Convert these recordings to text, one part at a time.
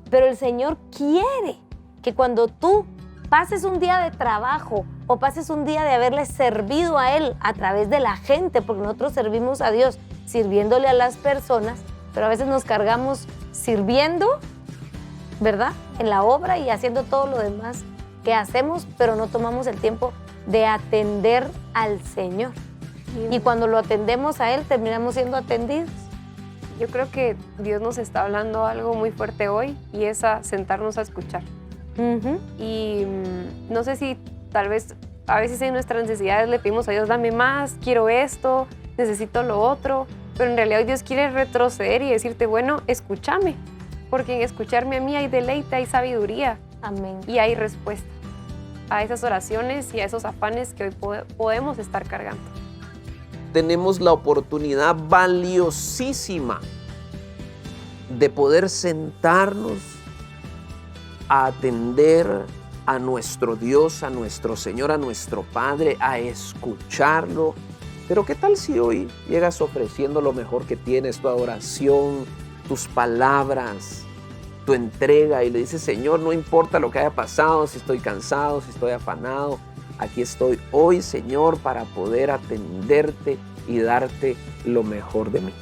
Pero el Señor quiere que cuando tú pases un día de trabajo o pases un día de haberle servido a Él a través de la gente, porque nosotros servimos a Dios sirviéndole a las personas, pero a veces nos cargamos sirviendo, ¿verdad?, en la obra y haciendo todo lo demás que hacemos, pero no tomamos el tiempo de atender al Señor. Y cuando lo atendemos a Él, terminamos siendo atendidos. Yo creo que Dios nos está hablando algo muy fuerte hoy y es a sentarnos a escuchar. Y no sé si tal vez a veces en nuestras necesidades le pedimos a Dios, dame más, quiero esto, necesito lo otro, pero en realidad Dios quiere retroceder y decirte, bueno, escúchame, porque en escucharme a mí hay deleite, hay sabiduría. Amén. Y hay respuesta a esas oraciones y a esos afanes que hoy podemos estar cargando. Tenemos la oportunidad valiosísima de poder sentarnos a atender a nuestro Dios, a nuestro Señor, a nuestro Padre, a escucharlo. Pero ¿qué tal si hoy llegas ofreciendo lo mejor que tienes, tu adoración, tus palabras, tu entrega, y le dices, Señor, no importa lo que haya pasado, si estoy cansado, si estoy afanado, aquí estoy hoy, Señor, para poder atenderte y darte lo mejor de mí?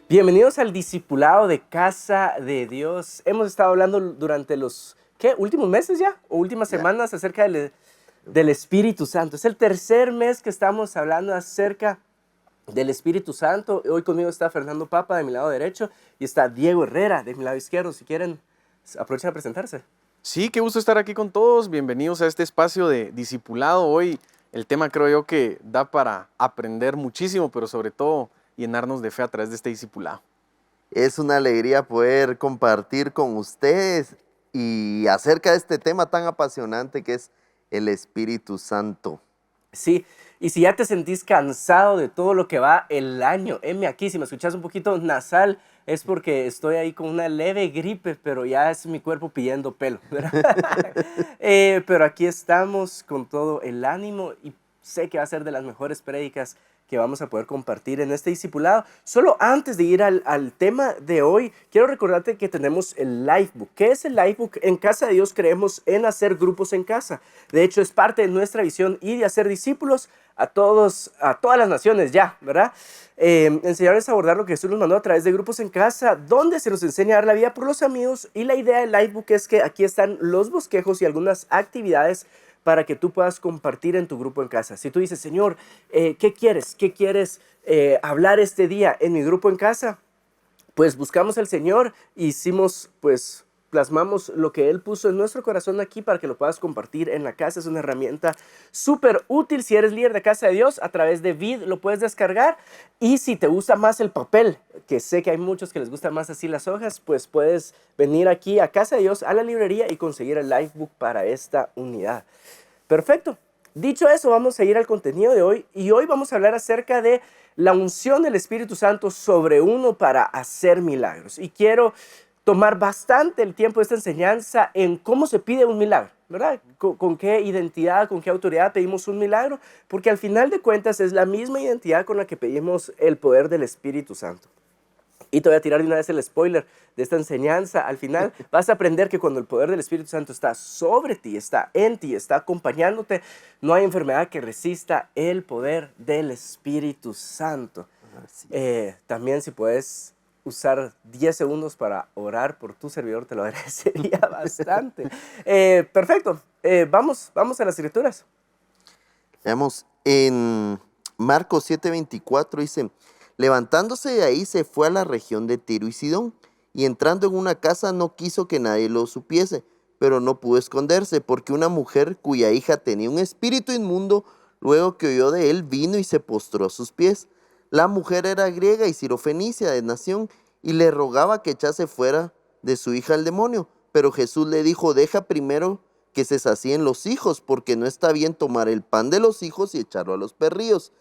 Bienvenidos al Discipulado de Casa de Dios. Hemos estado hablando durante los últimos meses ya, o últimas semanas, acerca del Espíritu Santo. Es el tercer mes que estamos hablando acerca del Espíritu Santo. Hoy conmigo está Fernando Papa de mi lado derecho y está Diego Herrera de mi lado izquierdo. Si quieren, aprovechen a presentarse. Sí, qué gusto estar aquí con todos. Bienvenidos a este espacio de discipulado. Hoy el tema creo yo que da para aprender muchísimo, pero sobre todo llenarnos de fe a través de este discipulado. Es una alegría poder compartir con ustedes y acerca de este tema tan apasionante que es el Espíritu Santo. Sí, y si ya te sentís cansado de todo lo que va el año, aquí, si me escuchas un poquito nasal, es porque estoy ahí con una leve gripe, pero ya es mi cuerpo pidiendo pelo, ¿verdad? Pero aquí estamos con todo el ánimo y sé que va a ser de las mejores prédicas que vamos a poder compartir en este discipulado. Solo antes de ir al tema de hoy, quiero recordarte que tenemos el Lifebook. ¿Qué es el Lifebook? En Casa de Dios creemos en hacer grupos en casa. De hecho, es parte de nuestra visión y de hacer discípulos a todas las naciones ya, ¿verdad? Enseñarles a abordar lo que Jesús nos mandó a través de grupos en casa, donde se nos enseña a dar la vida por los amigos. Y la idea del Lifebook es que aquí están los bosquejos y algunas actividades para que tú puedas compartir en tu grupo en casa. Si tú dices, Señor, ¿qué quieres? ¿Qué quieres hablar este día en mi grupo en casa? Pues buscamos al Señor y plasmamos lo que Él puso en nuestro corazón aquí para que lo puedas compartir en la casa. Es una herramienta súper útil. Si eres líder de Casa de Dios, a través de Vid lo puedes descargar. Y si te gusta más el papel, que sé que hay muchos que les gustan más así las hojas, pues puedes venir aquí a Casa de Dios, a la librería, y conseguir el Lifebook para esta unidad. Perfecto. Dicho eso, vamos a ir al contenido de hoy. Y hoy vamos a hablar acerca de la unción del Espíritu Santo sobre uno para hacer milagros. Y quiero tomar bastante el tiempo de esta enseñanza en cómo se pide un milagro, ¿verdad? Con qué identidad, con qué autoridad pedimos un milagro, porque al final de cuentas es la misma identidad con la que pedimos el poder del Espíritu Santo. Y te voy a tirar de una vez el spoiler de esta enseñanza. Al final vas a aprender que cuando el poder del Espíritu Santo está sobre ti, está en ti, está acompañándote, no hay enfermedad que resista el poder del Espíritu Santo. También si puedes usar 10 segundos para orar por tu servidor, te lo agradecería bastante. Perfecto. Vamos a las escrituras. Veamos, en Marcos 7:24 dice, levantándose de ahí se fue a la región de Tiro y Sidón, y entrando en una casa no quiso que nadie lo supiese, pero no pudo esconderse, porque una mujer cuya hija tenía un espíritu inmundo, luego que oyó de él, vino y se postró a sus pies. La mujer era griega y sirofenicia de nación, y le rogaba que echase fuera de su hija el demonio. Pero Jesús le dijo, deja primero que se sacien los hijos, porque no está bien tomar el pan de los hijos y echarlo a los perrillos.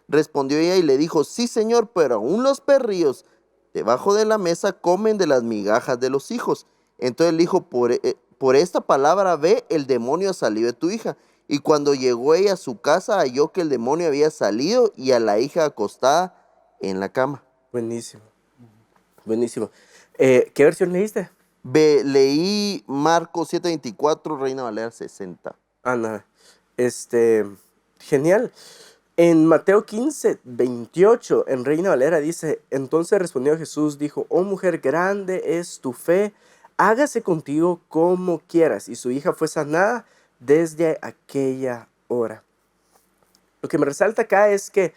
Respondió ella y le dijo, sí, Señor, pero aún los perrillos debajo de la mesa comen de las migajas de los hijos. Entonces le dijo, por esta palabra ve, el demonio ha salido de tu hija. Y cuando llegó ella a su casa, halló que el demonio había salido y a la hija acostada en la cama. Buenísimo. Buenísimo. ¿Qué versión leíste? Leí Marcos 7:24, Reina Valera 60. Ana, genial. En Mateo 15:28, en Reina Valera dice, entonces respondió Jesús, dijo, oh mujer, grande es tu fe, hágase contigo como quieras. Y su hija fue sanada desde aquella hora. Lo que me resalta acá es que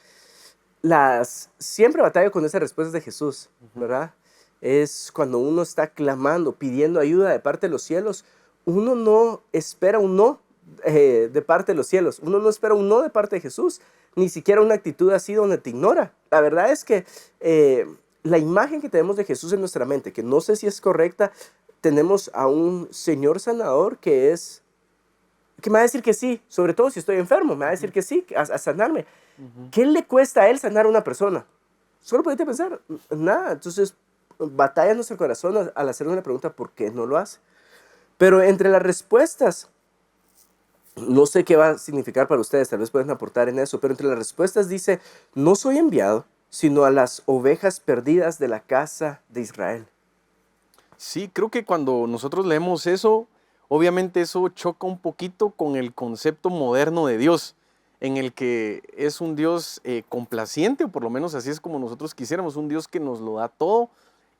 siempre batallo con esas respuestas de Jesús, ¿verdad? Es cuando uno está clamando, pidiendo ayuda de parte de los cielos, uno no espera un no de parte de los cielos, uno no espera un no de parte de Jesús, ni siquiera una actitud así donde te ignora. La verdad es que la imagen que tenemos de Jesús en nuestra mente, que no sé si es correcta, tenemos a un Señor sanador que me va a decir que sí, sobre todo si estoy enfermo, me va a decir que sí, a sanarme. ¿Qué le cuesta a él sanar a una persona? Solo podete pensar, nada. Entonces, batalla nuestro corazón al hacerle una pregunta, ¿por qué no lo hace? Pero entre las respuestas, no sé qué va a significar para ustedes, tal vez pueden aportar en eso, pero entre las respuestas dice, no soy enviado, sino a las ovejas perdidas de la casa de Israel. Sí, creo que cuando nosotros leemos eso, obviamente eso choca un poquito con el concepto moderno de Dios, en el que es un Dios complaciente, o por lo menos así es como nosotros quisiéramos, un Dios que nos lo da todo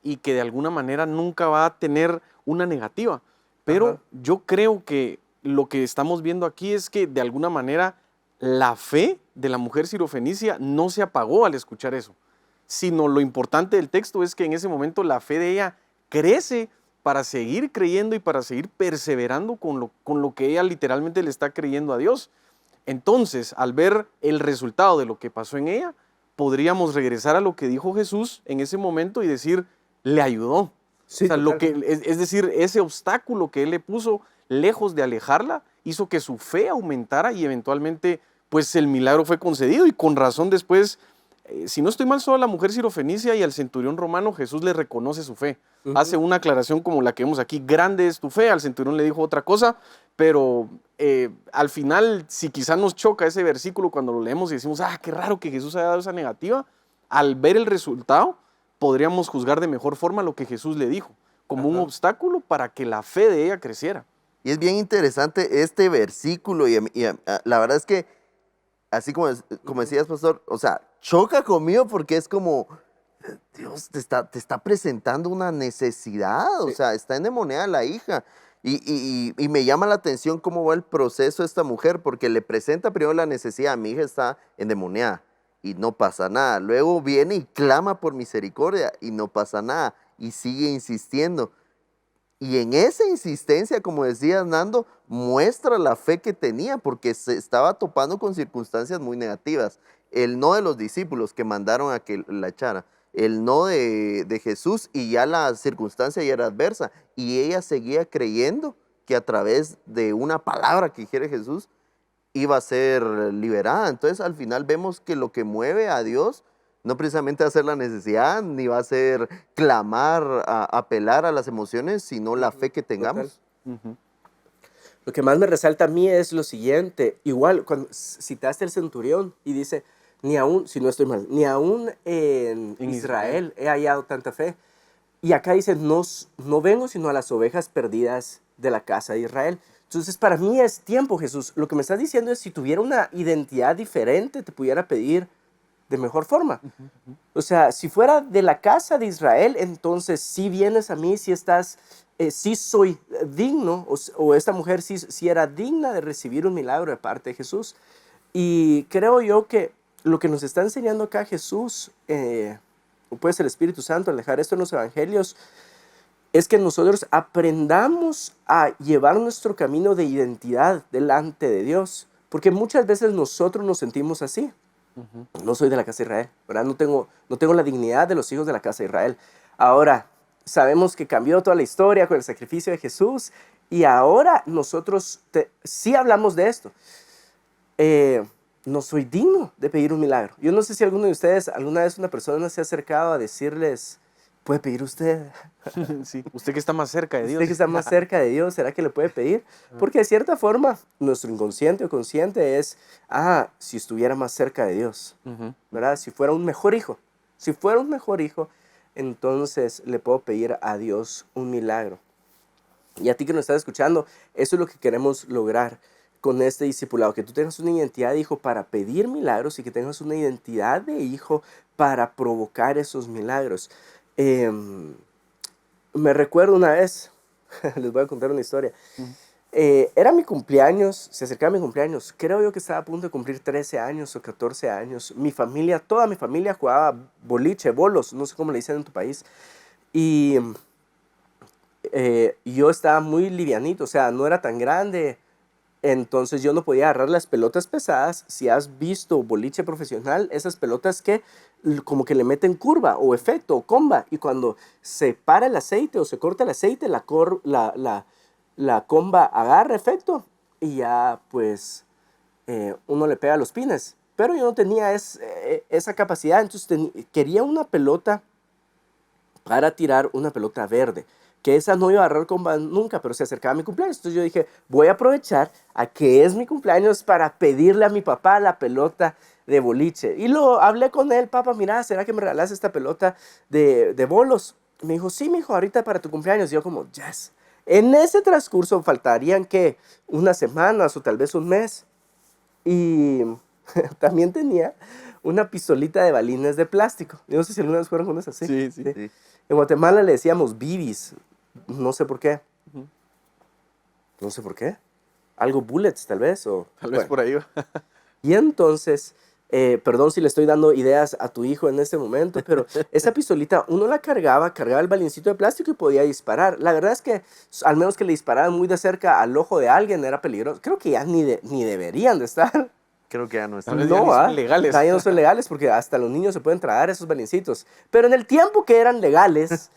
y que de alguna manera nunca va a tener una negativa. Pero yo creo que lo que estamos viendo aquí es que de alguna manera la fe de la mujer sirofenicia no se apagó al escuchar eso, sino lo importante del texto es que en ese momento la fe de ella crece para seguir creyendo y para seguir perseverando con lo que ella literalmente le está creyendo a Dios. Entonces, al ver el resultado de lo que pasó en ella, podríamos regresar a lo que dijo Jesús en ese momento y decir, le ayudó. Sí, o sea, es decir, ese obstáculo que él le puso, lejos de alejarla, hizo que su fe aumentara y eventualmente, pues el milagro fue concedido. Y con razón después, si no estoy mal, solo a la mujer sirofenicia y al centurión romano, Jesús le reconoce su fe. Hace una aclaración como la que vemos aquí, grande es tu fe, al centurión le dijo otra cosa, pero al final, si quizás nos choca ese versículo cuando lo leemos y decimos, qué raro que Jesús haya dado esa negativa, al ver el resultado, podríamos juzgar de mejor forma lo que Jesús le dijo, como un obstáculo para que la fe de ella creciera. Y es bien interesante este versículo y la verdad es que, así como decías, pastor, o sea, choca conmigo porque es como, Dios te está presentando una necesidad, o sea, está endemoniada la hija. Y me llama la atención cómo va el proceso de esta mujer, porque le presenta primero la necesidad, mi hija está endemoniada y no pasa nada. Luego viene y clama por misericordia y no pasa nada y sigue insistiendo. Y en esa insistencia, como decía Nando, muestra la fe que tenía, porque se estaba topando con circunstancias muy negativas. El no de los discípulos que mandaron a que la echara, el no de Jesús, y ya la circunstancia ya era adversa. Y ella seguía creyendo que a través de una palabra que quiere Jesús iba a ser liberada. Entonces al final vemos que lo que mueve a Dios no precisamente va a ser la necesidad, ni va a ser clamar, apelar a las emociones, sino la fe que tengamos. Lo que más me resalta a mí es lo siguiente. Igual, cuando citaste el centurión y dice, ni aún, si no estoy mal, ni aún en Israel he hallado tanta fe. Y acá dice, no vengo sino a las ovejas perdidas de la casa de Israel. Entonces, para mí es tiempo, Jesús. Lo que me estás diciendo es, si tuviera una identidad diferente, te pudiera pedir de mejor forma. O sea, si fuera de la casa de Israel, entonces sí vienes a mí, sí soy digno, o esta mujer sí era digna de recibir un milagro de parte de Jesús. Y creo yo que lo que nos está enseñando acá Jesús, o puede ser el Espíritu Santo, al dejar esto en los evangelios, es que nosotros aprendamos a llevar nuestro camino de identidad delante de Dios, porque muchas veces nosotros nos sentimos así. No soy de la casa de Israel, ¿verdad? No tengo la dignidad de los hijos de la casa de Israel. Ahora, sabemos que cambió toda la historia con el sacrificio de Jesús y ahora nosotros sí hablamos de esto. No soy digno de pedir un milagro. Yo no sé si alguno de ustedes, alguna vez una persona se ha acercado a decirles, ¿puede pedir usted? Sí, usted que está más cerca de Dios. Usted que está más cerca de Dios, ¿será que le puede pedir? Porque de cierta forma, nuestro inconsciente o consciente es, si estuviera más cerca de Dios, Ujú. ¿verdad? Si fuera un mejor hijo. Si fuera un mejor hijo, entonces le puedo pedir a Dios un milagro. Y a ti que nos estás escuchando, eso es lo que queremos lograr con este discipulado, que tú tengas una identidad de hijo para pedir milagros y que tengas una identidad de hijo para provocar esos milagros. Me recuerdo una vez, les voy a contar una historia. Era mi cumpleaños, se acercaba mi cumpleaños. Creo yo que estaba a punto de cumplir 13 años o 14 años. Mi familia, toda mi familia jugaba boliche, bolos, no sé cómo le dicen en tu país. Y yo estaba muy livianito, o sea, no era tan grande. Entonces yo no podía agarrar las pelotas pesadas. Si has visto boliche profesional, esas pelotas que como que le meten curva o efecto o comba. Y cuando se para el aceite o se corta el aceite, la comba agarra efecto y ya pues uno le pega los pines. Pero yo no tenía esa capacidad, entonces quería una pelota para tirar, una pelota verde, que esa no iba a agarrar comba nunca, pero se acercaba a mi cumpleaños. Entonces yo dije, voy a aprovechar a que es mi cumpleaños para pedirle a mi papá la pelota de boliche. Y lo hablé con él, papá, mira, ¿será que me regalas esta pelota de bolos? Me dijo, sí, mijo, ahorita para tu cumpleaños. Y yo como, yes. En ese transcurso faltarían, ¿qué? Unas semanas o tal vez un mes. Y también tenía una pistolita de balines de plástico. Yo no sé si alguna vez fueron con esas así. Sí, sí. Sí. En Guatemala le decíamos bibis. No sé por qué. No sé por qué. Algo bullets, tal vez. O, Tal vez bueno. por ahí va. Y entonces, perdón si le estoy dando ideas a tu hijo en este momento, pero esa pistolita uno la cargaba el balincito de plástico y podía disparar. La verdad es que, al menos que le dispararan muy de cerca al ojo de alguien, era peligroso. Creo que ya ni deberían de estar. Creo que ya no está. Tal vez ya ni son legales. Ya no son legales porque hasta los niños se pueden tragar esos balincitos. Pero en el tiempo que eran legales,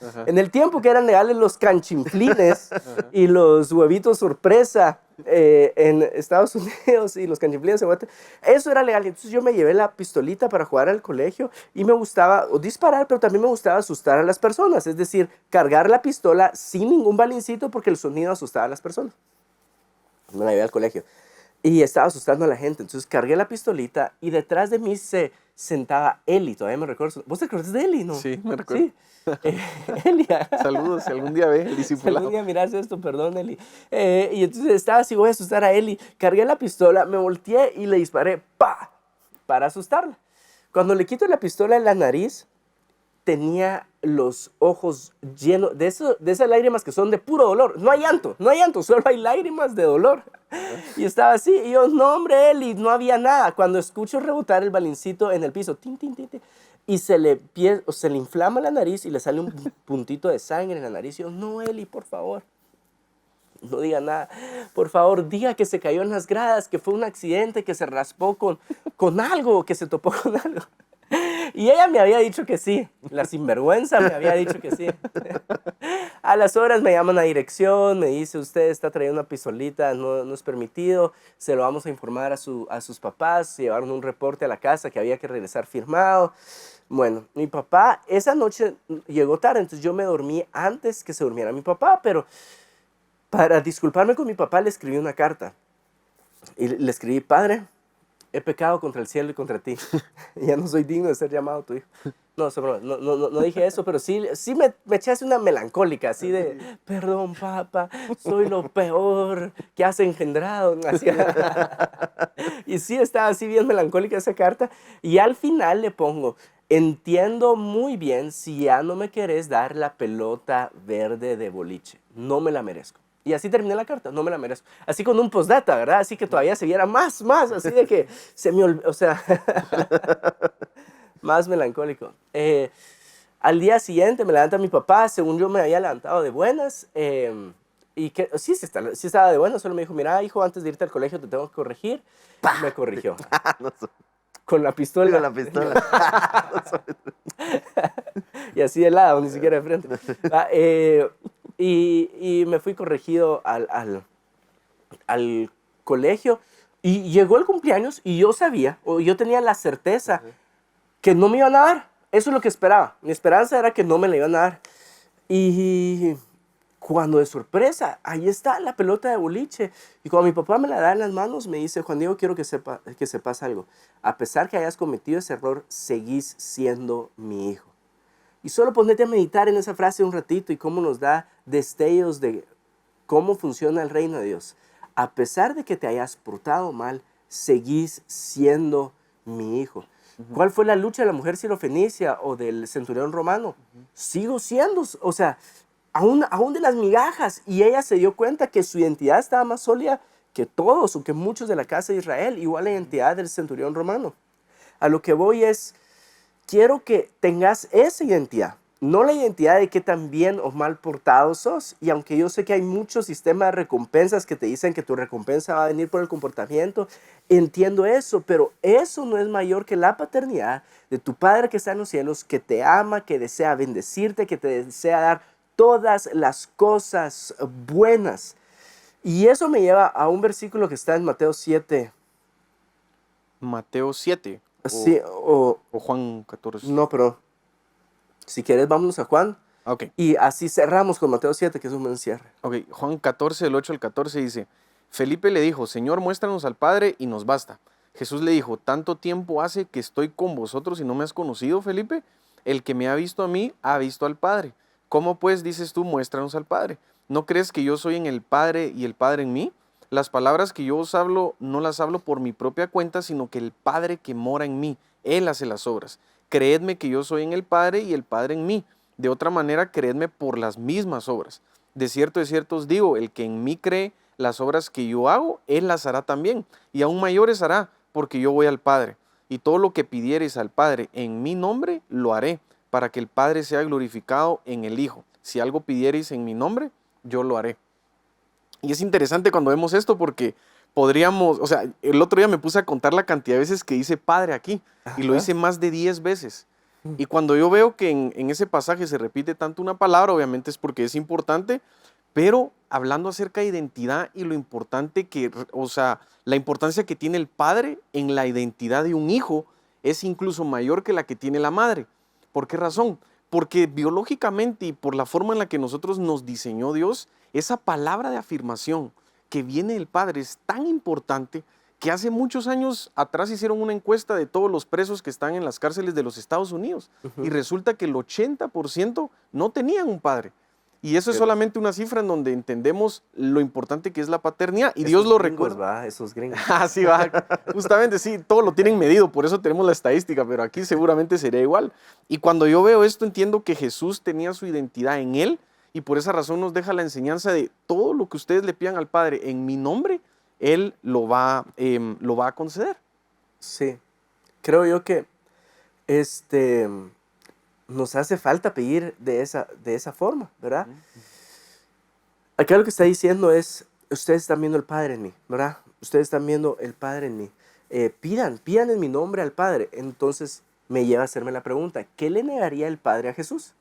los canchinflines y los huevitos sorpresa en Estados Unidos y los canchinflines en Guatemala, eso era legal. Entonces yo me llevé la pistolita para jugar al colegio y me gustaba disparar, pero también me gustaba asustar a las personas. Es decir, cargar la pistola sin ningún balincito porque el sonido asustaba a las personas. Me la llevé al colegio. Y estaba asustando a la gente. Entonces cargué la pistolita y detrás de mí se sentaba Eli. Todavía me recuerdo. ¿Vos te acuerdas de Eli, no? Sí, me recuerdo. Sí. Eli. Saludos, si algún día ve el Si discipulado. algún día miras esto, perdón, Eli. Y entonces estaba así, voy a asustar a Eli. Cargué la pistola, me volteé y le disparé, ¡pa! Para asustarla. Cuando le quito la pistola en la nariz, tenía los ojos llenos de esas lágrimas que son de puro dolor. No hay llanto, solo hay lágrimas de dolor. Y estaba así, y yo, no hombre, Eli, no había nada. Cuando escucho rebotar el balincito en el piso, tin, tin, tin, tin, y se le inflama la nariz y le sale un puntito de sangre en la nariz. Y yo, no, Eli, por favor, no diga nada. Por favor, diga que se cayó en las gradas, que fue un accidente, que se raspó con algo, que se topó con algo. Y ella me había dicho que sí, la sinvergüenza me había dicho que sí. A las horas me llaman a dirección, me dice, usted está trayendo una pistolita, no es permitido, se lo vamos a informar a sus papás, llevaron un reporte a la casa que había que regresar firmado. Bueno, mi papá esa noche llegó tarde, entonces yo me dormí antes que se durmiera mi papá, pero para disculparme con mi papá le escribí una carta. Y le escribí, padre, he pecado contra el cielo y contra ti. Ya no soy digno de ser llamado tu hijo. No dije eso, pero sí me eché así una melancólica, así de, perdón, papá, soy lo peor que has engendrado. Así, y sí, estaba así bien melancólica esa carta. Y al final le pongo, entiendo muy bien si ya no me querés dar la pelota verde de boliche. No me la merezco. Y así terminé la carta, no me la merezco. Así con un postdata, ¿verdad? Así que todavía se viera más, así de que se me olvidó, o sea, más melancólico. Al día siguiente me levanta mi papá, según yo me había levantado de buenas, y que sí estaba de buenas, solo me dijo, mira, hijo, antes de irte al colegio te tengo que corregir. Y me corrigió. Con la pistola. Con la pistola. Y así de lado, ni siquiera de frente. Y me fui corregido al colegio y llegó el cumpleaños y yo sabía, o yo tenía la certeza que no me iban a dar. eso es lo que esperaba. Mi esperanza era que no me la iban a dar. Y cuando de sorpresa, ahí está la pelota de boliche. Y cuando mi papá me la da en las manos, me dice, Juan Diego, quiero que sepas algo. A pesar que hayas cometido ese error, seguís siendo mi hijo. Y solo ponete a meditar en esa frase un ratito y cómo nos da destellos de cómo funciona el reino de Dios. A pesar de que te hayas portado mal, seguís siendo mi hijo. ¿Cuál fue la lucha de la mujer sirofenicia o del centurión romano? Sigo siendo, o sea, aún de las migajas. Y ella se dio cuenta que su identidad estaba más sólida que todos o que muchos de la casa de Israel, igual la identidad del centurión romano. A lo que voy es, quiero que tengas esa identidad, no la identidad de qué tan bien o mal portado sos. Y aunque yo sé que hay muchos sistemas de recompensas que te dicen que tu recompensa va a venir por el comportamiento, entiendo eso, pero eso no es mayor que la paternidad de tu Padre que está en los cielos, que te ama, que desea bendecirte, que te desea dar todas las cosas buenas. Y eso me lleva a un versículo que está en Mateo 7. Mateo 7. Sí, O Juan 14. no, pero si quieres vámonos a Juan. Ok. Y así cerramos con Mateo 7, que es un buen cierre. Ok, Juan 14, del 8 al 14 dice, Felipe le dijo, Señor, muéstranos al Padre y nos basta. Jesús le dijo, ¿tanto tiempo hace que estoy con vosotros y no me has conocido, Felipe? El que me ha visto a mí, ha visto al Padre. ¿Cómo pues dices tú, muéstranos al Padre? ¿No crees que yo soy en el Padre y el Padre en mí? Las palabras que yo os hablo, no las hablo por mi propia cuenta, sino que el Padre que mora en mí, Él hace las obras. Creedme que yo soy en el Padre y el Padre en mí. De otra manera, creedme por las mismas obras. De cierto os digo, el que en mí cree, las obras que yo hago, Él las hará también. Y aún mayores hará, porque yo voy al Padre. Y todo lo que pidiereis al Padre en mi nombre, lo haré, para que el Padre sea glorificado en el Hijo. Si algo pidiereis en mi nombre, yo lo haré. Y es interesante cuando vemos esto porque podríamos, o sea, el otro día me puse a contar la cantidad de veces que dice Padre aquí, y lo hice más de 10 veces. Y cuando yo veo que en ese pasaje se repite tanto una palabra, obviamente es porque es importante, pero hablando acerca de identidad y lo importante que, o sea, la importancia que tiene el padre en la identidad de un hijo es incluso mayor que la que tiene la madre. ¿Por qué razón? Porque biológicamente y por la forma en la que nosotros nos diseñó Dios, esa palabra de afirmación que viene del padre es tan importante que hace muchos años atrás hicieron una encuesta de todos los presos que están en las cárceles de los Estados Unidos y resulta que el 80% no tenían un padre. Y eso es solamente una cifra en donde entendemos lo importante que es la paternidad y Dios lo recuerda. Esos gringos. Así va, justamente sí, todo lo tienen medido, por eso tenemos la estadística, pero aquí seguramente sería igual. Y cuando yo veo esto entiendo que Jesús tenía su identidad en Él y por esa razón nos deja la enseñanza de todo lo que ustedes le pidan al Padre en mi nombre, Él lo va a conceder. Sí, creo yo que nos hace falta pedir de esa forma, ¿verdad? Acá lo que está diciendo es, ustedes están viendo el Padre en mí, ¿verdad? Ustedes están viendo el Padre en mí. Pidan en mi nombre al Padre. Entonces me lleva a hacerme la pregunta, ¿qué le negaría el Padre a Jesús?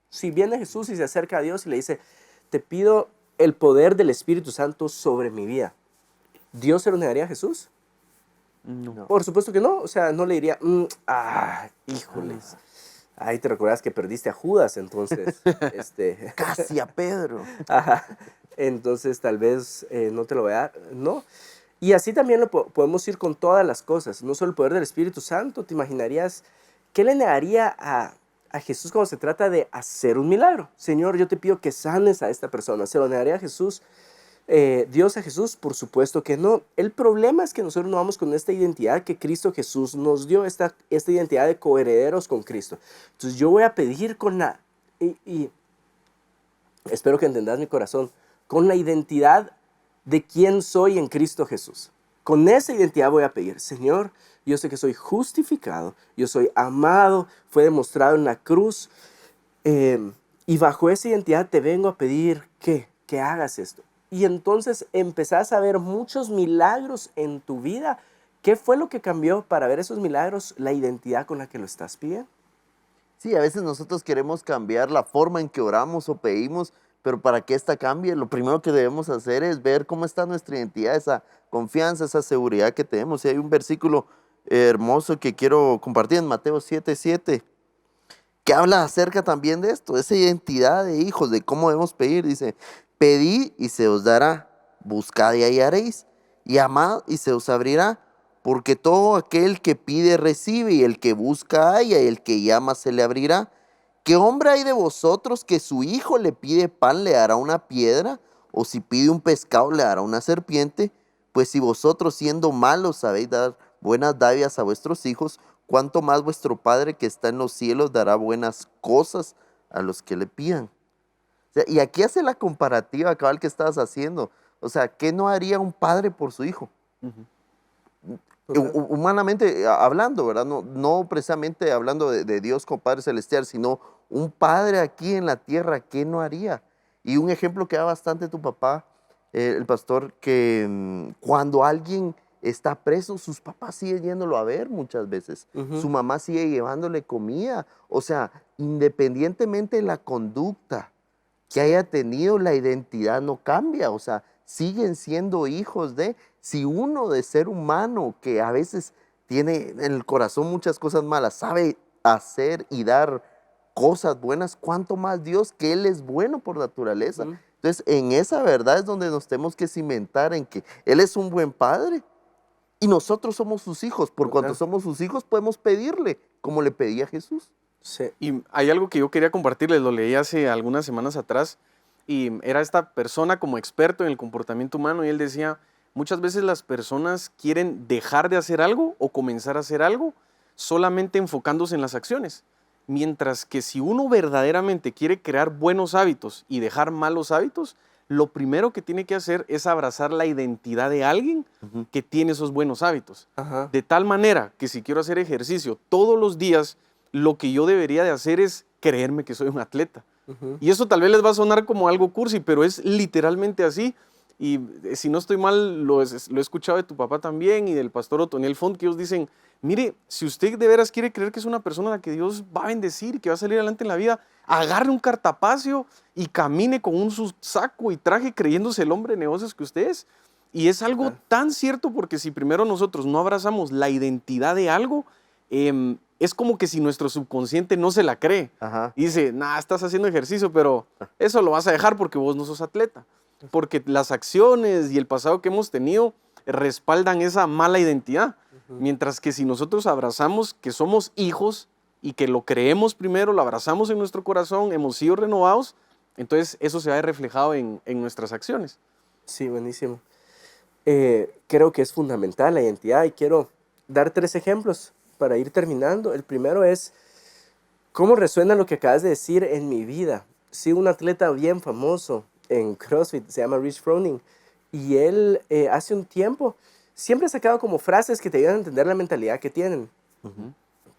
Si viene Jesús y se acerca a Dios y le dice, te pido el poder del Espíritu Santo sobre mi vida, ¿Dios se lo negaría a Jesús? No. Por supuesto que no, o sea, no le diría, híjoles. Ahí te recuerdas que perdiste a Judas, entonces, Casi a Pedro. ajá, entonces tal vez no te lo voy a dar, no. Y así también lo podemos ir con todas las cosas, no solo el poder del Espíritu Santo. ¿Te imaginarías qué le negaría a Jesús cuando se trata de hacer un milagro? Señor, yo te pido que sanes a esta persona. ¿Se lo negaría a Jesús? Dios a Jesús, por supuesto que no. El problema es que nosotros no vamos con esta identidad que Cristo Jesús nos dio, esta identidad de coherederos con Cristo. Entonces yo voy a pedir con la, y espero que entendas mi corazón, con la identidad de quién soy en Cristo Jesús. Con esa identidad voy a pedir, Señor, yo sé que soy justificado, yo soy amado, fue demostrado en la cruz, y bajo esa identidad te vengo a pedir que hagas esto. Y entonces empezás a ver muchos milagros en tu vida. ¿Qué fue lo que cambió para ver esos milagros? La identidad con la que lo estás pidiendo. Sí, a veces nosotros queremos cambiar la forma en que oramos o pedimos, pero para que esta cambie, lo primero que debemos hacer es ver cómo está nuestra identidad, esa confianza, esa seguridad que tenemos. Y hay un versículo hermoso que quiero compartir en Mateo 7:7. que habla acerca también de esto, esa identidad de hijos, de cómo debemos pedir. Dice, pedid y se os dará, buscad y hallaréis, y amad y se os abrirá, porque todo aquel que pide recibe, y el que busca halla, y el que llama se le abrirá. ¿Qué hombre hay de vosotros que su hijo le pide pan, le dará una piedra? ¿O si pide un pescado, le dará una serpiente? Pues si vosotros, siendo malos, sabéis dar buenas dádivas a vuestros hijos, cuánto más vuestro Padre que está en los cielos dará buenas cosas a los que le pidan. O sea, y aquí hace la comparativa, cabal, que estabas haciendo. O sea, ¿qué no haría un padre por su hijo? Humanamente hablando, ¿verdad? No precisamente hablando de Dios como Padre Celestial, sino un padre aquí en la tierra, ¿qué no haría? Y un ejemplo que da bastante tu papá, el pastor, que cuando alguien está preso, sus papás siguen yéndolo a ver muchas veces. Su mamá sigue llevándole comida. O sea, independientemente de la conducta que haya tenido, la identidad no cambia. O sea, siguen siendo hijos de... Si uno de ser humano que a veces tiene en el corazón muchas cosas malas, sabe hacer y dar cosas buenas, ¿cuánto más Dios, que Él es bueno por naturaleza? Entonces, en esa verdad es donde nos tenemos que cimentar, en que Él es un buen padre y nosotros somos sus hijos. Por cuanto somos sus hijos, podemos pedirle como le pedía Jesús. Sí. Y hay algo que yo quería compartirles, lo leí hace algunas semanas atrás, y era esta persona como experto en el comportamiento humano, y él decía, muchas veces las personas quieren dejar de hacer algo o comenzar a hacer algo solamente enfocándose en las acciones. Mientras que si uno verdaderamente quiere crear buenos hábitos y dejar malos hábitos, lo primero que tiene que hacer es abrazar la identidad de alguien que tiene esos buenos hábitos. De tal manera que si quiero hacer ejercicio todos los días, lo que yo debería de hacer es creerme que soy un atleta. Y eso tal vez les va a sonar como algo cursi, pero es literalmente así. Y si no estoy mal, lo he escuchado de tu papá también y del pastor Otoniel Font, que ellos dicen, mire, si usted de veras quiere creer que es una persona a la que Dios va a bendecir y que va a salir adelante en la vida, agarre un cartapacio y camine con un saco y traje creyéndose el hombre de negocios que usted es. Y es algo tan cierto, porque si primero nosotros no abrazamos la identidad de algo, es como que si nuestro subconsciente no se la cree. Y dice, nah, estás haciendo ejercicio, pero eso lo vas a dejar porque vos no sos atleta. Porque las acciones y el pasado que hemos tenido respaldan esa mala identidad. Mientras que si nosotros abrazamos que somos hijos y que lo creemos primero, lo abrazamos en nuestro corazón, hemos sido renovados, entonces eso se va a ver reflejado en nuestras acciones. Sí, buenísimo. Creo que es fundamental la identidad y quiero dar 3 ejemplos para ir terminando. El primero es cómo resuena lo que acabas de decir en mi vida. Sí, un atleta bien famoso en CrossFit, se llama Rich Froning, y él hace un tiempo siempre ha sacado como frases que te ayudan a entender la mentalidad que tienen.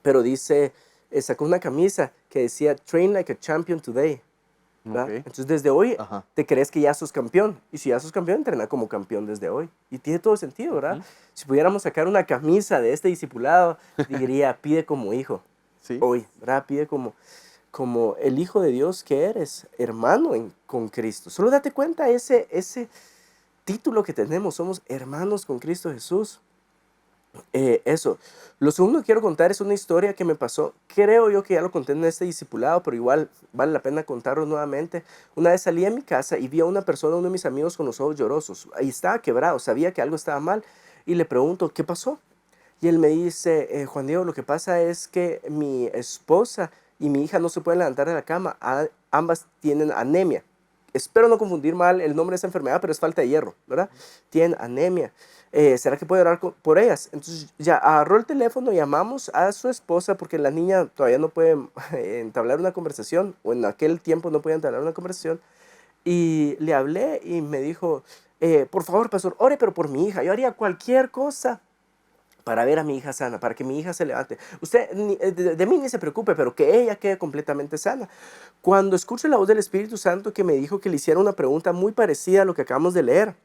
Pero dice, sacó una camisa que decía, train like a champion today. Entonces desde hoy te crees que ya sos campeón, y si ya sos campeón, entrena como campeón desde hoy, y tiene todo sentido, ¿verdad? Si pudiéramos sacar una camisa de este discipulado, diría, pide como hijo, hoy, ¿verdad? Pide como el hijo de Dios que eres, hermano con Cristo. Solo date cuenta ese título que tenemos, somos hermanos con Cristo Jesús. Eso. Lo segundo que quiero contar es una historia que me pasó, creo yo que ya lo conté en este discipulado, pero igual vale la pena contarlo nuevamente. Una vez salí a mi casa y vi a una persona, uno de mis amigos, con los ojos llorosos, y estaba quebrado, sabía que algo estaba mal, y le pregunto, ¿qué pasó? Y él me dice, Juan Diego, lo que pasa es que mi esposa y mi hija no se pueden levantar de la cama, ambas tienen anemia. Espero no confundir mal el nombre de esa enfermedad, pero es falta de hierro, ¿verdad? Tienen anemia. ¿Será que puede orar por ellas? Entonces ya agarró el teléfono, llamamos a su esposa, porque la niña todavía no puede entablar una conversación, o en aquel tiempo no podía entablar una conversación, y le hablé y me dijo, por favor, pastor, ore pero por mi hija, yo haría cualquier cosa para ver a mi hija sana, para que mi hija se levante. Usted de mí ni se preocupe, pero que ella quede completamente sana. Cuando escuché la voz del Espíritu Santo que me dijo que le hiciera una pregunta muy parecida a lo que acabamos de leer,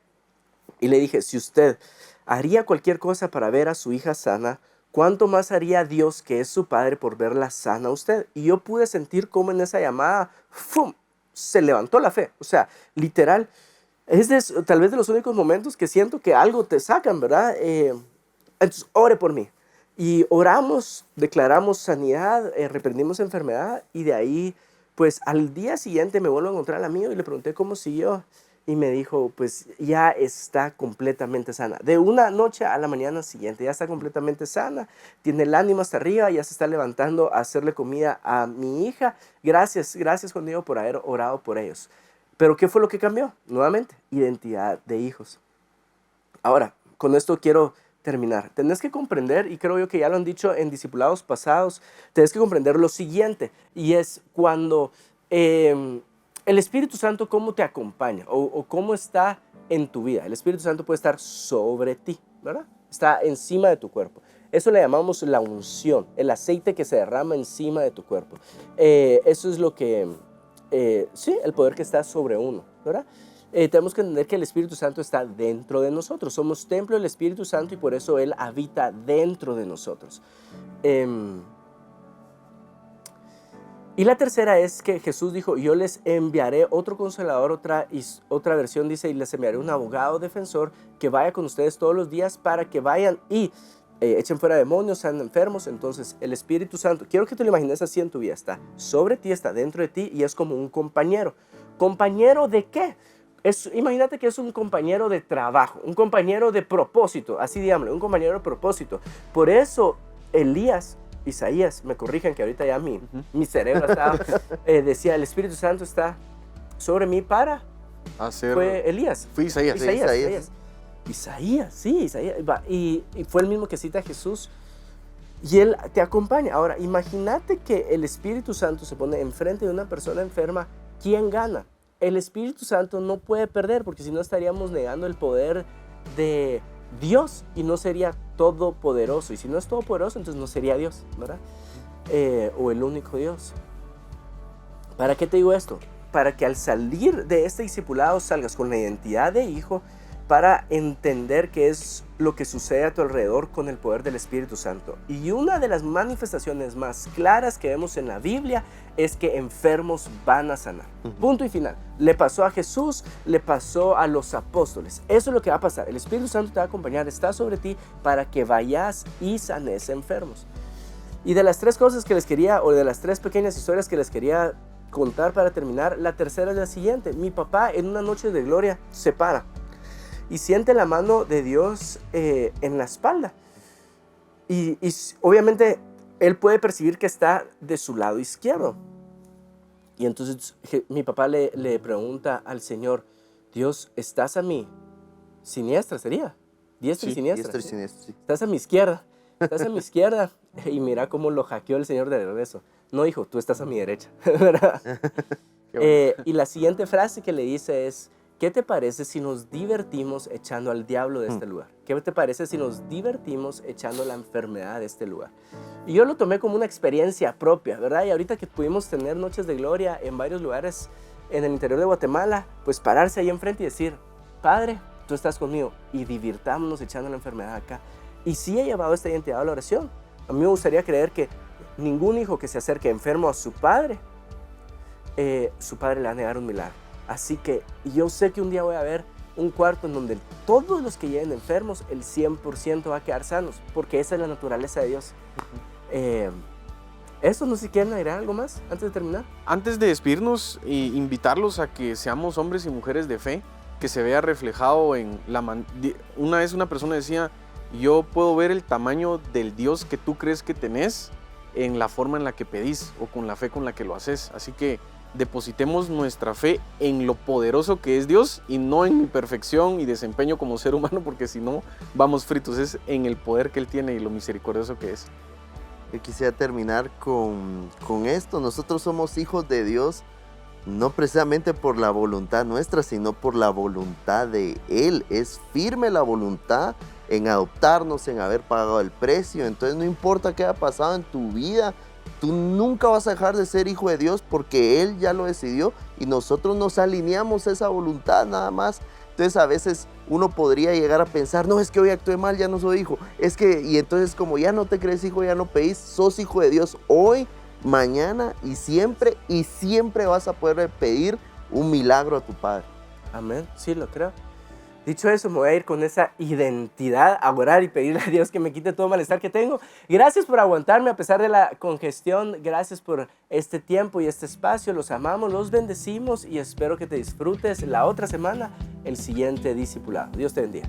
y le dije, si usted haría cualquier cosa para ver a su hija sana, ¿cuánto más haría Dios, que es su Padre, por verla sana a usted? Y yo pude sentir cómo en esa llamada, ¡fum!, se levantó la fe. O sea, literal, tal vez de los únicos momentos que siento que algo te sacan, ¿verdad? Entonces, ore por mí. Y oramos, declaramos sanidad, reprendimos enfermedad y de ahí, pues al día siguiente me vuelvo a encontrar al amigo y le pregunté cómo siguió. Y me dijo, pues ya está completamente sana. De una noche a la mañana siguiente, ya está completamente sana, tiene el ánimo hasta arriba, ya se está levantando a hacerle comida a mi hija. Gracias con Dios por haber orado por ellos. Pero ¿qué fue lo que cambió? Nuevamente, identidad de hijos. Ahora, con esto quiero terminar. Tenés que comprender, y creo yo que ya lo han dicho en discipulados pasados, tenés que comprender lo siguiente, y es cuando el Espíritu Santo, ¿cómo te acompaña? O cómo está en tu vida. El Espíritu Santo puede estar sobre ti, ¿verdad? Está encima de tu cuerpo. Eso le llamamos la unción, el aceite que se derrama encima de tu cuerpo. Eso es lo que, sí, el poder que está sobre uno, ¿verdad? Tenemos que entender que el Espíritu Santo está dentro de nosotros. Somos templo del Espíritu Santo y por eso Él habita dentro de nosotros. Y la tercera es que Jesús dijo, yo les enviaré otro consolador, otra versión dice, y les enviaré un abogado defensor que vaya con ustedes todos los días para que vayan y echen fuera demonios, sean enfermos. Entonces el Espíritu Santo, quiero que te lo imagines así en tu vida, está sobre ti, está dentro de ti y es como un compañero. ¿Compañero de qué? Imagínate que es un compañero de trabajo, un compañero de propósito, así digámoslo, un compañero de propósito. Por eso Isaías, me corrijan que ahorita ya mi cerebro estaba, decía, el Espíritu Santo está sobre mí para hacer... Fue Elías. Fue Isaías. Isaías, sí, Isaías. Y fue el mismo que cita a Jesús. Y Él te acompaña. Ahora, imagínate que el Espíritu Santo se pone enfrente de una persona enferma. ¿Quién gana? El Espíritu Santo no puede perder, porque si no estaríamos negando el poder de Dios y no sería todopoderoso. Y si no es todopoderoso, entonces no sería Dios, ¿verdad? O el único Dios. ¿Para qué te digo esto? Para que al salir de este discipulado salgas con la identidad de hijo, para entender qué es lo que sucede a tu alrededor con el poder del Espíritu Santo. Y una de las manifestaciones más claras que vemos en la Biblia es que enfermos van a sanar. Punto y final. Le pasó a Jesús, le pasó a los apóstoles. Eso es lo que va a pasar. El Espíritu Santo te va a acompañar, está sobre ti para que vayas y sanes enfermos. Y de las tres cosas que les quería, o de las tres pequeñas historias que les quería contar para terminar, la tercera es la siguiente. Mi papá en una noche de gloria se para y siente la mano de Dios en la espalda. Y obviamente él puede percibir que está de su lado izquierdo. Y entonces mi papá le pregunta al Señor, Dios, ¿estás a mi siniestra? ¿Sería? Diestra y siniestra. Diestra y siniestra, sí. ¿Estás a mi izquierda? ¿Estás a mi izquierda? Y mira cómo lo hackeó el Señor de regreso. No, hijo, tú estás a mi derecha. Y la siguiente frase que le dice es, ¿qué te parece si nos divertimos echando al diablo de este lugar? ¿Qué te parece si nos divertimos echando la enfermedad de este lugar? Y yo lo tomé como una experiencia propia, ¿verdad? Y ahorita que pudimos tener noches de gloria en varios lugares en el interior de Guatemala, pues pararse ahí enfrente y decir, Padre, tú estás conmigo y divirtámonos echando la enfermedad acá. Y sí he llevado esta identidad a la oración. A mí me gustaría creer que ningún hijo que se acerque enfermo a su padre le va a negar un milagro. Así que yo sé que un día voy a ver un cuarto en donde todos los que lleguen enfermos, el 100% va a quedar sanos, porque esa es la naturaleza de Dios. Eso, no sé si quieren agregar algo más antes de terminar. Antes de despedirnos, invitarlos a que seamos hombres y mujeres de fe, que se vea reflejado en una vez una persona decía, yo puedo ver el tamaño del Dios que tú crees que tenés en la forma en la que pedís o con la fe con la que lo haces. Así que depositemos nuestra fe en lo poderoso que es Dios y no en mi perfección y desempeño como ser humano, porque si no vamos fritos. Es en el poder que Él tiene y lo misericordioso que es. Yo quisiera terminar con esto. Nosotros somos hijos de Dios, no precisamente por la voluntad nuestra, sino por la voluntad de Él. Es firme la voluntad en adoptarnos, en haber pagado el precio. Entonces no importa qué haya pasado en tu vida, tú nunca vas a dejar de ser hijo de Dios porque Él ya lo decidió y nosotros nos alineamos a esa voluntad nada más. Entonces a veces uno podría llegar a pensar, no, es que hoy actué mal, ya no soy hijo. Y entonces como ya no te crees hijo, ya no pedís, sos hijo de Dios hoy, mañana y siempre vas a poder pedir un milagro a tu Padre. Amén, sí lo creo. Dicho eso, me voy a ir con esa identidad a orar y pedirle a Dios que me quite todo malestar que tengo. Gracias por aguantarme a pesar de la congestión. Gracias por este tiempo y este espacio. Los amamos, los bendecimos y espero que te disfrutes la otra semana el siguiente discipulado. Dios te bendiga.